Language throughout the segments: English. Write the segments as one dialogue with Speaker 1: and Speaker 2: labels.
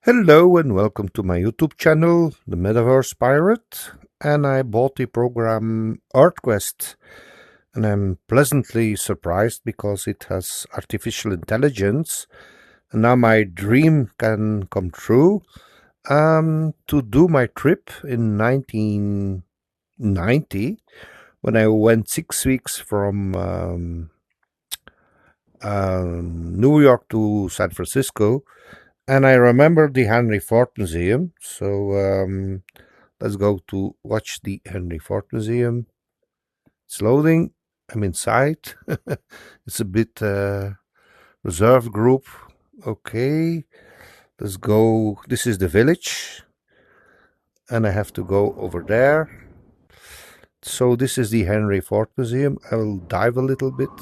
Speaker 1: Hello and welcome to my YouTube channel, the Metaverse Pirate, and I bought the program EARTHQUEST, and I'm pleasantly surprised because it has artificial intelligence, and now my dream can come true. To do my trip in 1990, when I went 6 weeks from New York to San Francisco. And I remember the Henry Ford Museum, so let's go to watch the Henry Ford Museum. It's loading. I'm inside. It's a bit reserved group. Okay, let's go. This is the village, and I have to go over there. So this is the Henry Ford Museum. I will dive a little bit.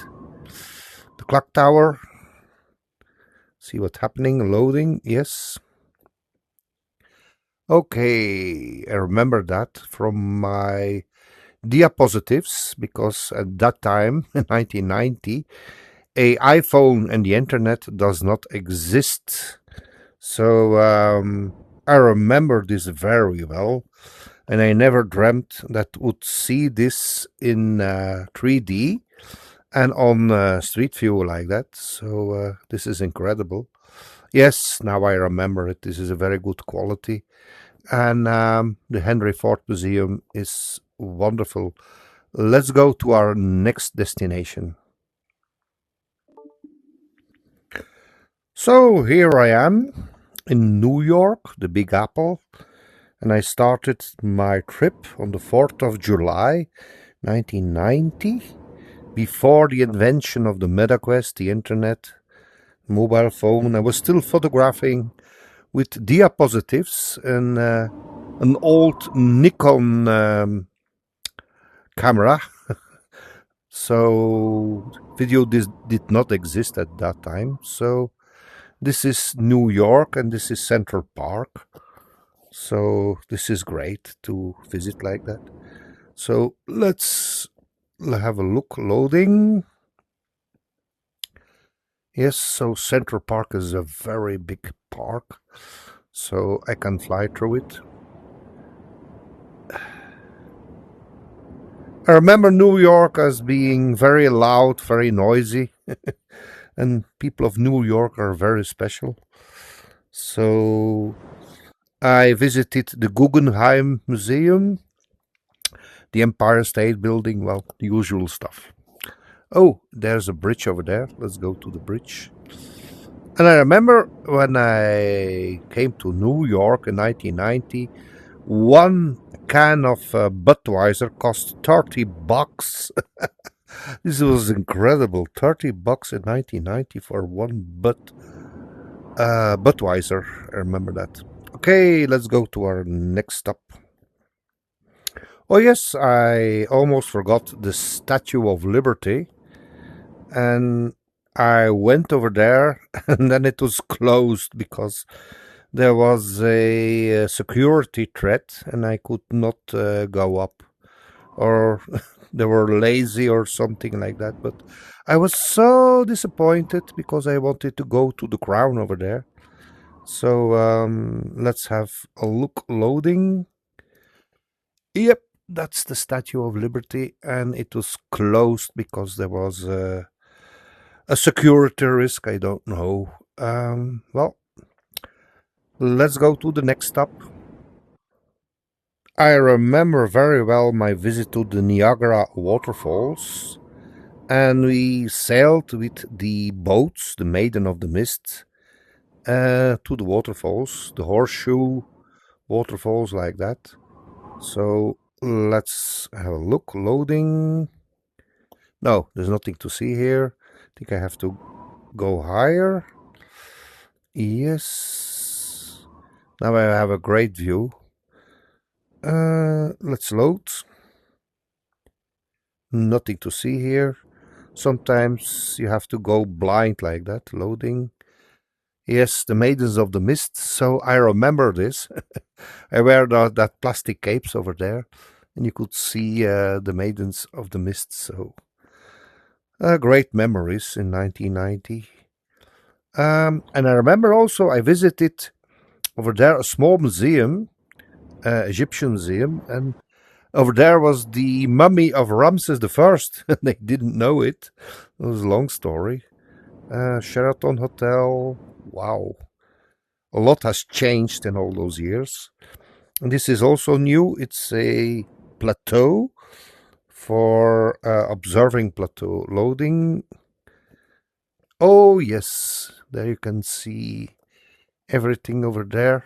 Speaker 1: The clock tower. See what's happening. Loading. Yes. Okay, I remember that from my diapositives because at that time, in 1990, a iPhone and the internet does not exist. So I remember this very well, and I never dreamt that would see this in 3D and on Street View like that. So this is incredible. Yes, now I remember it. This is a very good quality. And the Henry Ford Museum is wonderful. Let's go to our next destination. So here I am in New York, the Big Apple, and I started my trip on the 4th of July, 1990, before the invention of the MetaQuest, the internet, mobile phone. I was still photographing with diapositives and an old Nikon camera. So video did not exist at that time. So this is New York and this is Central Park. So this is great to visit like that. So let's have a look. Loading. Yes, so Central Park is a very big park, so I can fly through it. I remember New York as being very loud, very noisy, and people of New York are very special. So I visited the Guggenheim Museum, the Empire State Building, well, the usual stuff. Oh, there's a bridge over there. Let's go to the bridge. And I remember when I came to New York in 1990, one can of Budweiser cost $30. This was incredible. $30 in 1990 for one Budweiser. I remember that. Okay, let's go to our next stop. Oh yes, I almost forgot the Statue of Liberty. And I went over there and then it was closed because there was a security threat and I could not go up, or they were lazy or something like that. But I was so disappointed because I wanted to go to the crown over there. So let's have a look. Loading. Yep, that's the Statue of Liberty, and it was closed because there was a security risk. I don't know. Well, let's go to the next stop. I remember very well my visit to the Niagara waterfalls, and we sailed with the boats, the Maiden of the Mist, to the waterfalls, the horseshoe waterfalls like that. So let's have a look. Loading. No, there's nothing to see here. I think I have to go higher. Yes. Now I have a great view. Let's load. Nothing to see here. Sometimes you have to go blind like that. Loading. Yes, the Maidens of the Mist. So I remember this. I wear that plastic capes over there, and you could see the Maidens of the Mist. So great memories in 1990. And I remember also I visited over there a small museum, Egyptian museum, and over there was the mummy of Ramses the First. They didn't know it. It was a long story. Sheraton Hotel. Wow. A lot has changed in all those years. And this is also new. It's a plateau for observing plateau. Loading. Oh, yes. There you can see everything over there.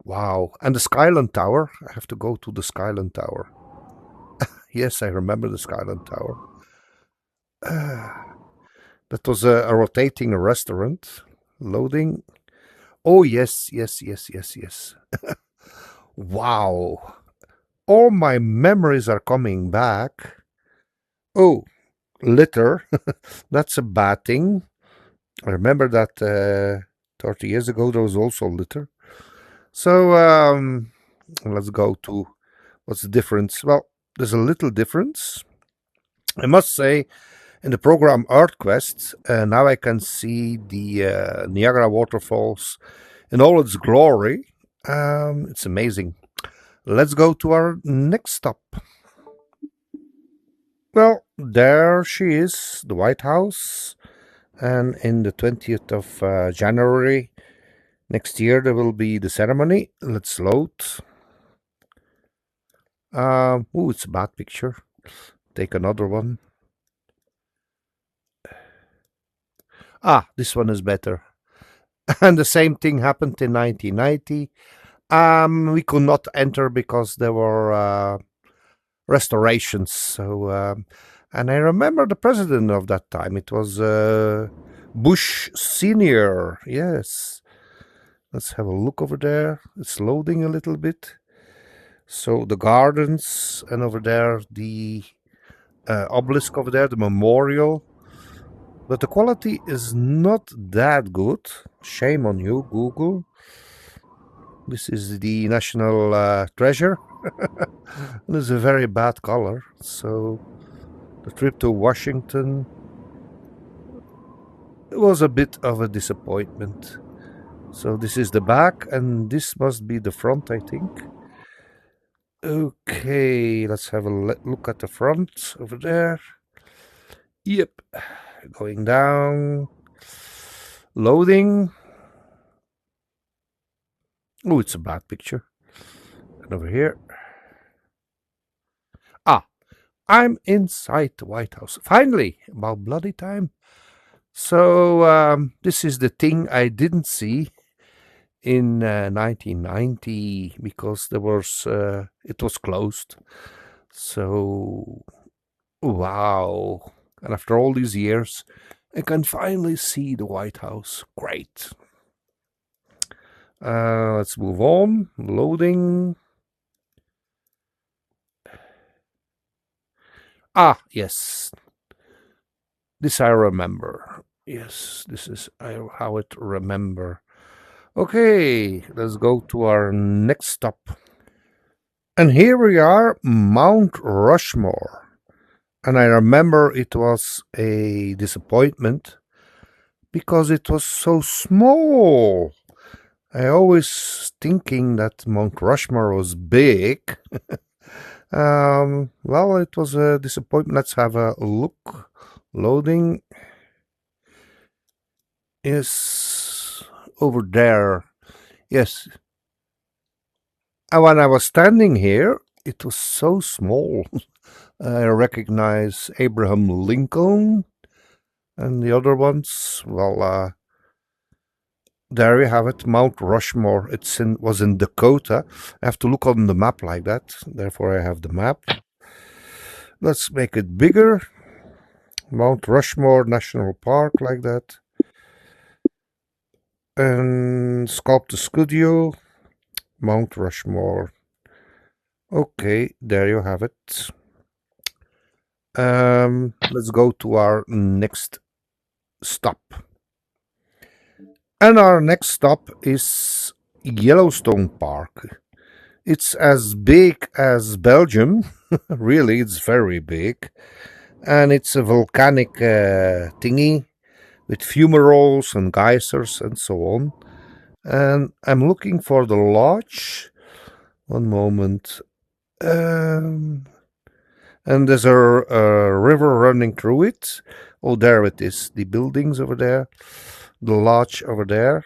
Speaker 1: Wow. And the Skyland Tower. I have to go to the Skyland Tower. Yes, I remember the Skyland Tower. That was a rotating restaurant. Loading. Oh, yes, yes, yes, yes, yes. Wow. All my memories are coming back. Oh, litter. That's a bad thing. I remember that 30 years ago there was also litter. So let's go to what's the difference. Well, there's a little difference. I must say, in the program EARTHQuest, now I can see the Niagara waterfalls in all its glory. It's amazing. Let's go to our next stop. Well, there she is, the White House. And in the 20th of January next year, there will be the ceremony. Let's load. Oh, it's a bad picture. Take another one. Ah, this one is better. And the same thing happened in 1990. We could not enter because there were restorations. So, and I remember the president of that time. It was Bush Senior. Yes. Let's have a look over there. It's loading a little bit. So the gardens, and over there the obelisk over there, the memorial. But the quality is not that good. Shame on you, Google. This is the national treasure. It is a very bad color. So the trip to Washington was a bit of a disappointment. So this is the back, and this must be the front, I think. Okay, let's have a look at the front over there. Yep, going down. Loading. Oh, it's a bad picture. And over here. Ah, I'm inside the White House. Finally, about bloody time. So this is the thing I didn't see in 1990 because there was it was closed. So wow. And after all these years, I can finally see the White House. Great. Let's move on. Loading. Ah, yes. This I remember. Yes, this is how it remember. Okay, let's go to our next stop. And here we are, Mount Rushmore. And I remember it was a disappointment because it was so small. I always thinking that Mount Rushmore was big. Well, it was a disappointment. Let's have a look. Loading. Yes, over there. Yes. And when I was standing here, it was so small. I recognize Abraham Lincoln and the other ones. Well, there we have it, Mount Rushmore. Was in Dakota. I have to look on the map like that. Therefore, I have the map. Let's make it bigger. Mount Rushmore National Park like that. And Sculpt Studio, Mount Rushmore. Okay, there you have it. Let's go to our next stop. And our next stop is Yellowstone Park. It's as big as Belgium. Really, it's very big. And it's a volcanic thingy with fumaroles and geysers and so on. And I'm looking for the lodge. One moment. Um, and there's a river running through it. Oh, there it is. The buildings over there. The lodge over there.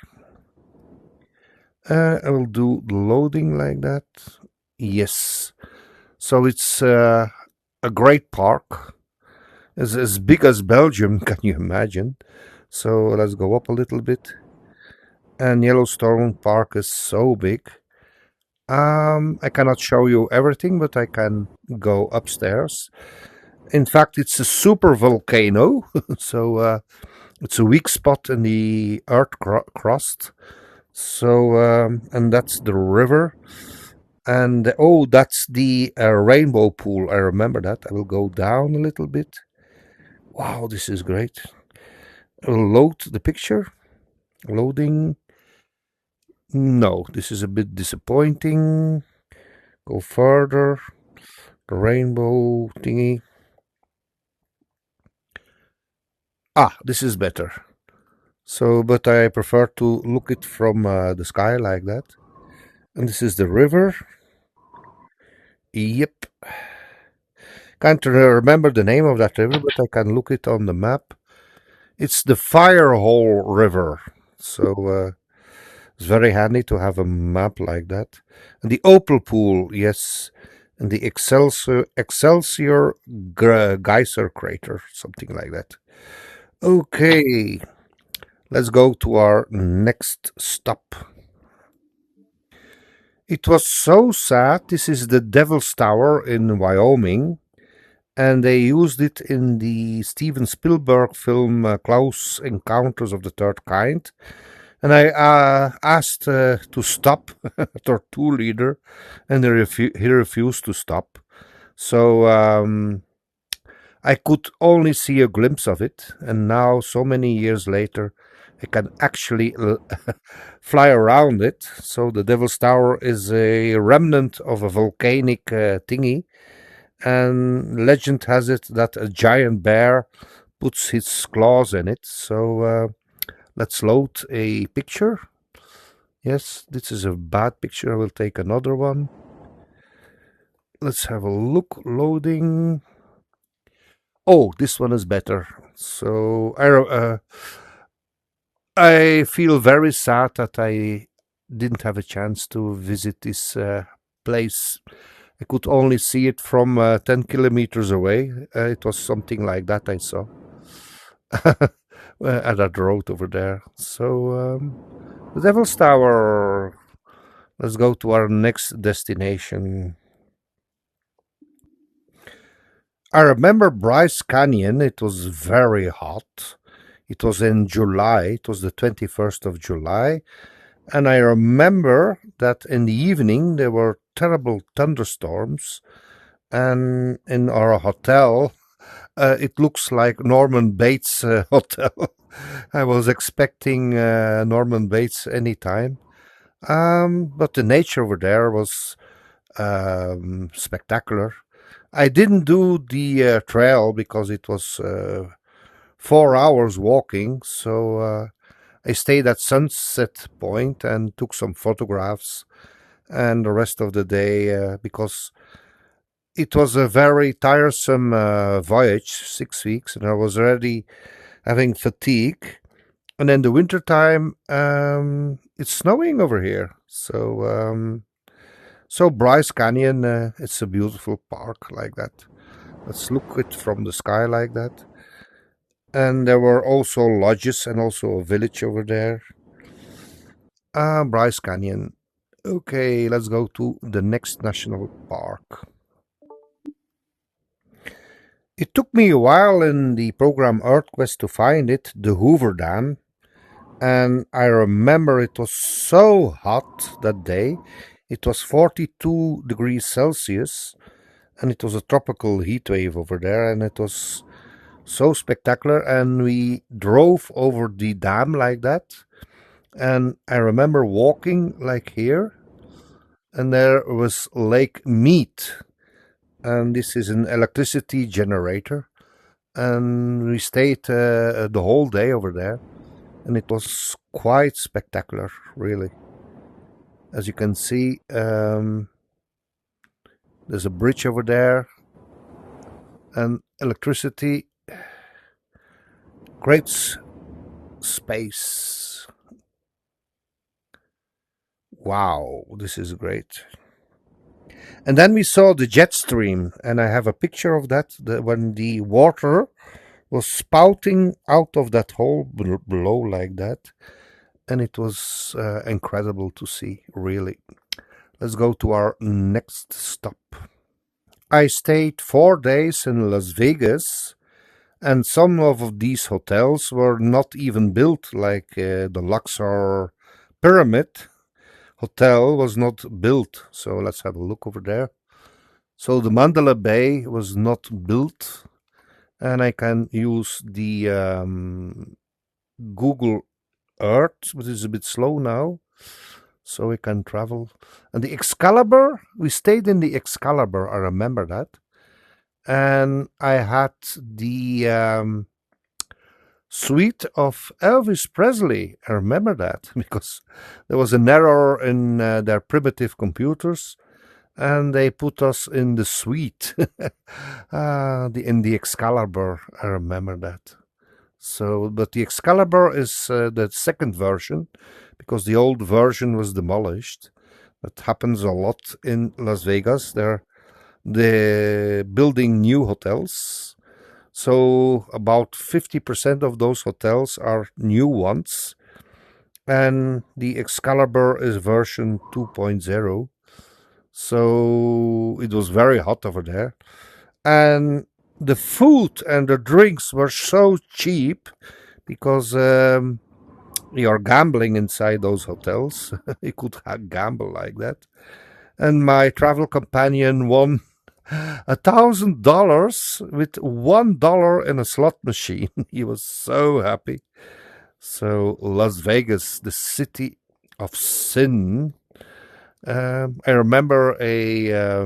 Speaker 1: I will do the loading like that. Yes. So it's a great park. It's as big as Belgium, can you imagine? So let's go up a little bit. And Yellowstone Park is so big. I cannot show you everything, but I can go upstairs. In fact, it's a super volcano, so it's a weak spot in the Earth crust. So, and that's the river. And oh, that's the rainbow pool. I remember that. I will go down a little bit. Wow, this is great. I will load the picture. Loading. No, this is a bit disappointing. Go further. The rainbow thingy. Ah, this is better. So, but I prefer to look it from the sky like that. And this is the river. Yep. Can't remember the name of that river, but I can look it on the map. It's the Firehole River. So it's very handy to have a map like that. And the Opal Pool, yes. And the Excelsior Geyser Crater, something like that. Okay, let's go to our next stop. It was so sad. This is the Devil's Tower in Wyoming, and they used it in the Steven Spielberg film Close Encounters of the Third Kind. And I asked to stop our tour leader, and he refused to stop. So I could only see a glimpse of it, and now, so many years later, I can actually fly around it. So the Devil's Tower is a remnant of a volcanic thingy, and legend has it that a giant bear puts his claws in it. So let's load a picture. Yes, this is a bad picture. I will take another one. Let's have a look. Loading. Oh, this one is better. So I feel very sad that I didn't have a chance to visit this place. I could only see it from 10 kilometers away. It was something like that I saw at that road over there. So, the Devil's Tower. Let's go to our next destination. I remember Bryce Canyon. It was very hot. It was in July. It was the 21st of July. And I remember that in the evening there were terrible thunderstorms. And in our hotel, it looks like Norman Bates' hotel. I was expecting Norman Bates anytime. But the nature over there was spectacular. I didn't do the trail because it was 4 hours walking, so I stayed at Sunset Point and took some photographs, and the rest of the day because it was a very tiresome voyage, 6 weeks, and I was already having fatigue. And in the wintertime, it's snowing over here, so Bryce Canyon, it's a beautiful park like that. Let's look it from the sky like that. And there were also lodges and also a village over there. Bryce Canyon. Okay, let's go to the next national park. It took me a while in the program EarthQuest to find it, the Hoover Dam. And I remember it was so hot that day. It was 42 degrees Celsius, and it was a tropical heat wave over there, and it was so spectacular. And we drove over the dam like that, and I remember walking like here, and there was Lake Mead, and this is an electricity generator, and we stayed the whole day over there. and it was quite spectacular, really. As you can see, there's a bridge over there, and electricity. Great space. Wow, this is great. And then we saw the jet stream, and I have a picture of that, when the water was spouting out of that hole below like that. And it was incredible to see, really. Let's go to our next stop. I stayed 4 days in Las Vegas, and some of these hotels were not even built, like the Luxor Pyramid Hotel was not built. So let's have a look over there. So the Mandalay Bay was not built, and I can use the Google Earth, but it's a bit slow now, so we can travel. And the Excalibur, we stayed in the Excalibur, I remember that. And I had the suite of Elvis Presley. I remember that because there was an error in their primitive computers, and they put us in the suite, in the Excalibur. I remember that. So, but the Excalibur is the second version, because the old version was demolished. That happens a lot in Las Vegas. They're building new hotels. So about 50% of those hotels are new ones. And the Excalibur is version 2.0. So it was very hot over there. And the food and the drinks were so cheap because you're gambling inside those hotels. You could gamble like that. And my travel companion won $1,000 with $1 in a slot machine. He was so happy. So Las Vegas, the city of sin. I remember a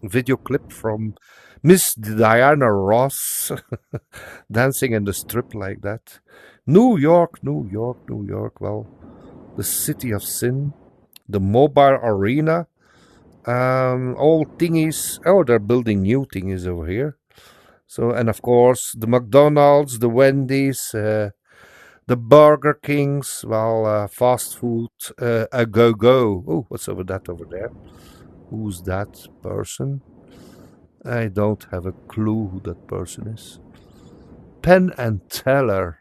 Speaker 1: video clip from Miss Diana Ross dancing in the strip like that. New York, New York, New York. Well, the city of sin, the mobile arena, all thingies. Oh, they're building new thingies over here. So, and of course, the McDonald's, the Wendy's, the Burger Kings, well, fast food, a go-go. Oh, what's over that over there? Who's that person? I don't have a clue who that person is. Penn and Teller.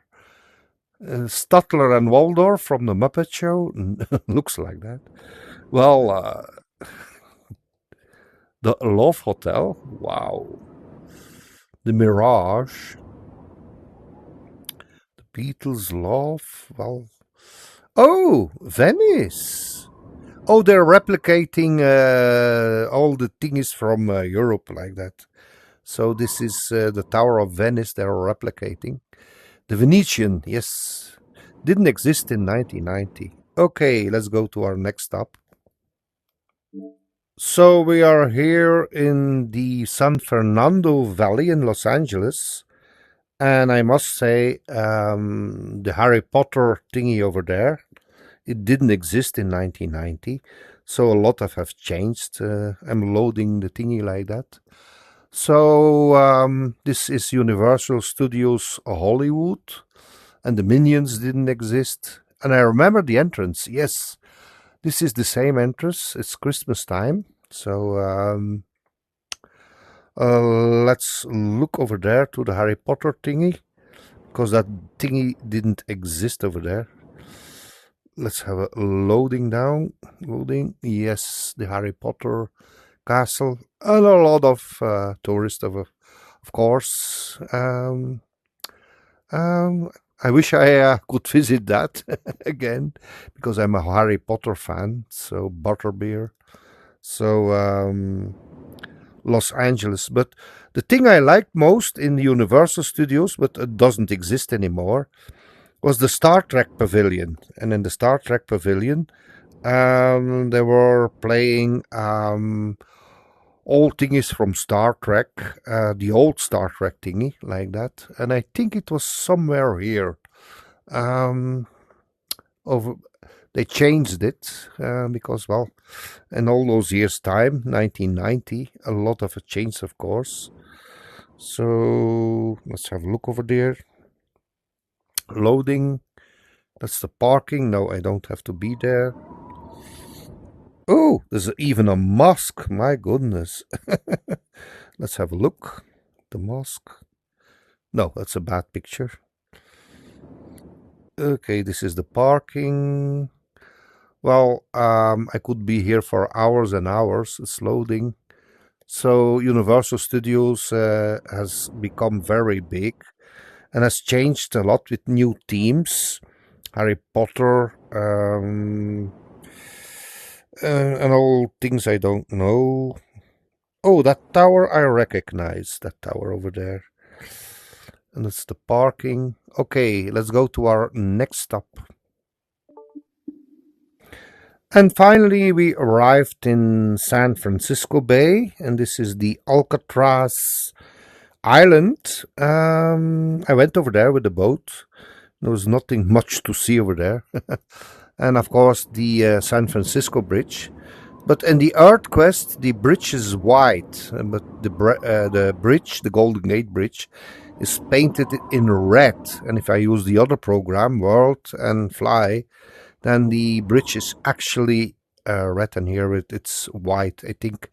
Speaker 1: Statler and Waldorf from the Muppet Show. Looks like that. Well, the Love Hotel. Wow. The Mirage. The Beatles Love. Well. Oh, Venice. Oh, they're replicating all the things from Europe like that. So this is the Tower of Venice they're replicating. The Venetian, yes, didn't exist in 1990. Okay, let's go to our next stop. So we are here in the San Fernando Valley in Los Angeles. And I must say, the Harry Potter thingy over there, it didn't exist in 1990. So a lot have changed. I'm loading the thingy like that. So this is Universal Studios Hollywood, and the Minions didn't exist. And I remember the entrance. Yes, this is the same entrance. It's Christmas time. So let's look over there to the Harry Potter thingy, because that thingy didn't exist over there. Let's have a loading down. Loading. Yes, the Harry Potter castle, and a lot of tourists, of course. I wish I could visit that again, because I'm a Harry Potter fan. So butterbeer. So Los Angeles. But the thing I liked most in the Universal Studios, but it doesn't exist anymore, was the Star Trek Pavilion. And in the Star Trek Pavilion, they were playing all thingies from Star Trek, the old Star Trek thingy, like that. And I think it was somewhere here. over. They changed it because, well, in all those years' time, 1990, a lot of it changed, of course. So let's have a look over there. Loading. That's the parking. No, I don't have to be there. Oh, there's even a mosque. My goodness. Let's have a look. The mosque. No, that's a bad picture. Okay, this is the parking. Well, I could be here for hours and hours. It's loading. So Universal Studios has become very big and has changed a lot with new themes. Harry Potter, and all things I don't know. Oh, that tower I recognize. That tower over there. And it's the parking. Okay, let's go to our next stop. And finally, we arrived in San Francisco Bay, and this is the Alcatraz Island. I went over there with the boat. There was nothing much to see over there. And of course, the San Francisco Bridge. But in the EARTHQuest, the bridge is white, but the bridge, the Golden Gate Bridge, is painted in red. And if I use the other program, World and Fly, then the bridge is actually red, and here it's white. I think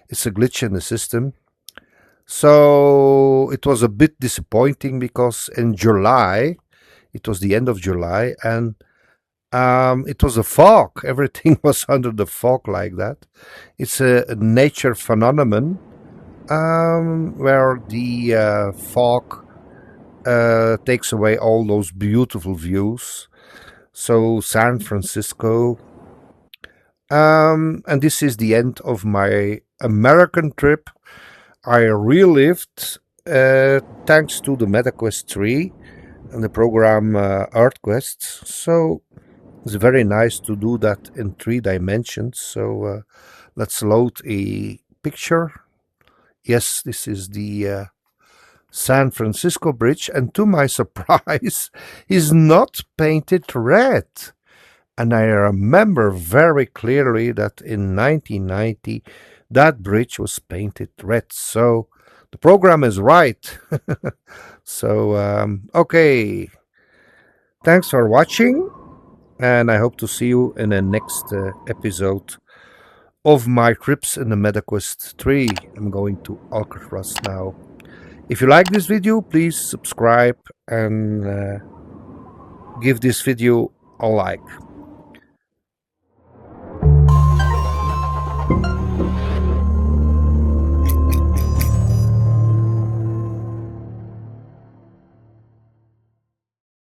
Speaker 1: it's a glitch in the system. So it was a bit disappointing because in July, it was the end of July, and it was a fog. Everything was under the fog like that. It's a nature phenomenon where the fog takes away all those beautiful views. So San Francisco. And this is the end of my American trip. I relived thanks to the MetaQuest 3 and the program EARTHQuest. So it's very nice to do that in 3 dimensions. So let's load a picture. Yes, this is the San Francisco Bridge, and to my surprise, is not painted red. And I remember very clearly that in 1990, that bridge was painted red. So the program is right. So, okay. Thanks for watching, and I hope to see you in the next episode of my trips in the MetaQuest 3. I'm going to Alcatraz now. If you like this video, please subscribe and give this video a like.